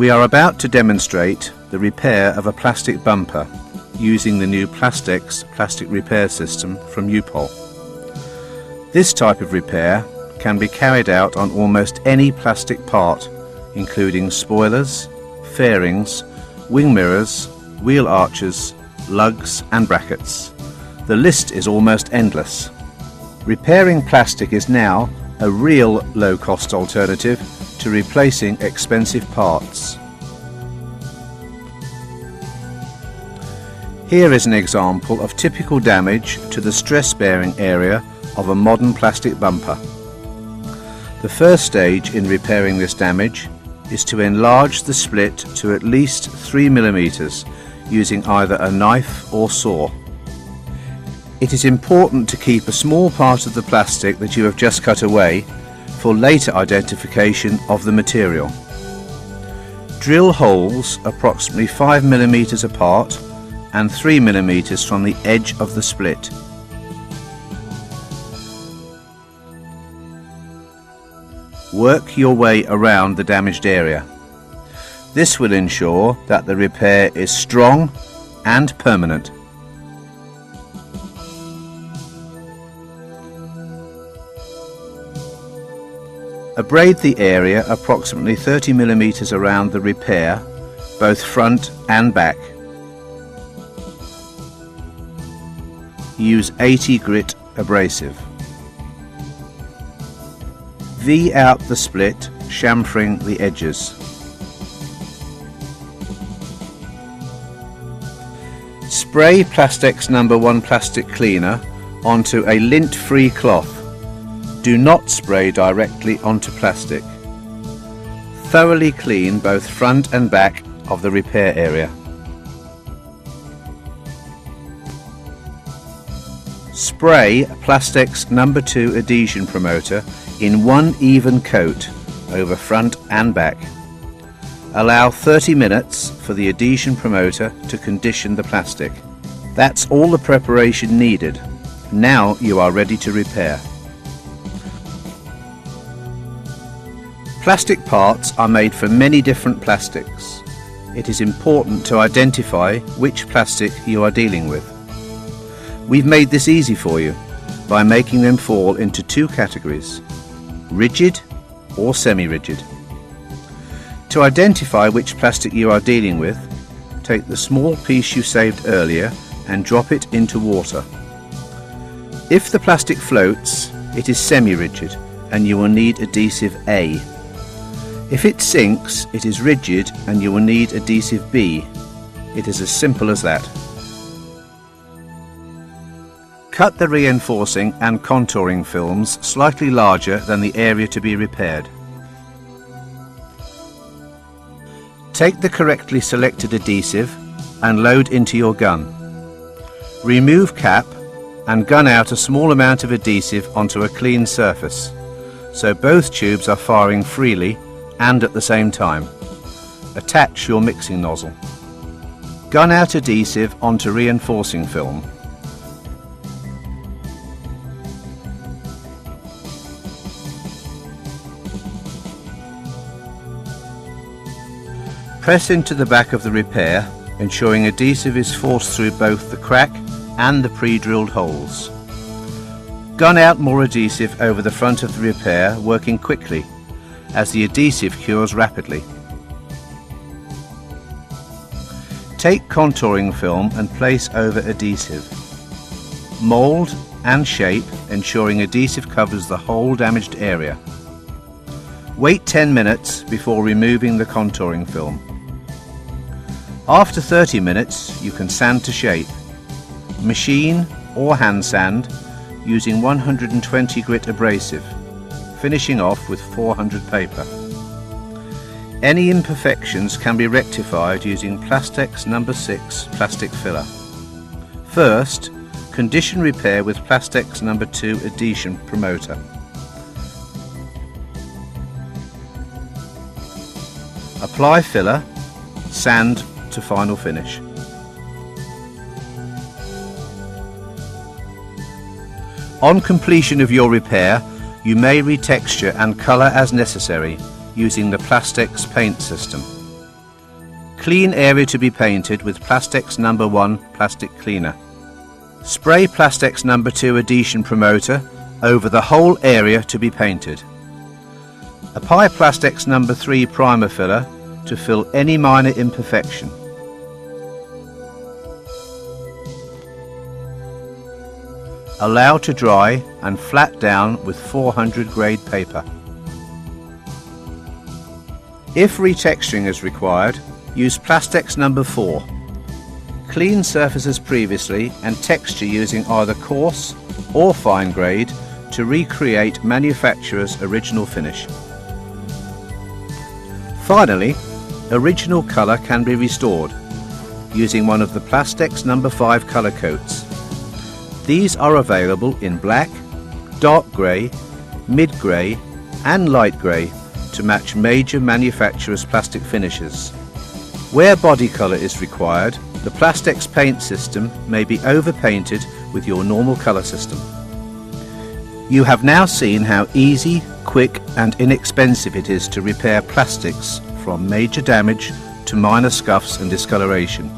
We are about to demonstrate the repair of a plastic bumper using the new Plastex plastic repair system from U-Pol. This type of repair can be carried out on almost any plastic part, including spoilers, fairings, wing mirrors, wheel arches, lugs and brackets. The list is almost endless. Repairing plastic is now a real low-cost alternative to replacing expensive parts. Here is an example of typical damage to the stress-bearing area of a modern plastic bumper. The first stage in repairing this damage is to enlarge the split to at least 3 mm using either a knife or saw. It is important to keep a small part of the plastic that you have just cut away for later identification of the material. Drill holes approximately 5 mm apart and 3 mm from the edge of the split. Work your way around the damaged area. This will ensure that the repair is strong and permanent. Abrade the area approximately 30 mm around the repair, both front and back. Use 80 grit abrasive. V out the split, chamfering the edges. Spray Plastex No. 1 plastic cleaner onto a lint-free cloth. Do not spray directly onto plastic. Thoroughly clean both front and back of the repair area. Spray Plastex No. 2 adhesion promoter in one even coat over front and back. Allow 30 minutes for the adhesion promoter to condition the plastic. That's all the preparation needed. Now you are ready to repair. Plastic parts are made from many different plastics. It is important to identify which plastic you are dealing with. We've made this easy for you by making them fall into two categories: rigid or semi-rigid. To identify which plastic you are dealing with, take the small piece you saved earlier and drop it into water. If the plastic floats, it is semi-rigid and you will need adhesive A. If it sinks, it is rigid and you will need adhesive B. It is as simple as that. Cut the reinforcing and contouring films slightly larger than the area to be repaired. Take the correctly selected adhesive and load into your gun. Remove cap and gun out a small amount of adhesive onto a clean surface, so both tubes are firing freely and at the same time. Attach your mixing nozzle. Gun out adhesive onto reinforcing film. Press into the back of the repair, ensuring adhesive is forced through both the crack and the pre-drilled holes. Gun out more adhesive over the front of the repair, working quickly, as the adhesive cures rapidly. Take contouring film and place over adhesive. Mould and shape, ensuring adhesive covers the whole damaged area. Wait 10 minutes before removing the contouring film. After 30 minutes, you can sand to shape. Machine or hand sand using 120 grit abrasive, finishing off with 400 paper. Any imperfections can be rectified using Plastex No. 6 plastic filler. First, condition repair with Plastex No. 2 adhesion promoter. Apply filler, sand to final finish. On completion of your repair, you may retexture and colour as necessary using the Plastex paint system. Clean area to be painted with Plastex No. 1 plastic cleaner. Spray Plastex No. 2 adhesion promoter over the whole area to be painted. Apply Plastex No. 3 primer filler to fill any minor imperfection. Allow to dry and flat down with 400 grade paper. If retexturing is required, use Plastex No. 4. Clean surfaces previously and texture using either coarse or fine grade to recreate manufacturer's original finish. Finally, original colour can be restored using one of the Plastex No. 5 colour coats. These are available in black, dark grey, mid-grey and light grey to match major manufacturers' plastic finishes. Where body colour is required, the Plastex paint system may be overpainted with your normal colour system. You have now seen how easy, quick and inexpensive it is to repair plastics from major damage to minor scuffs and discoloration.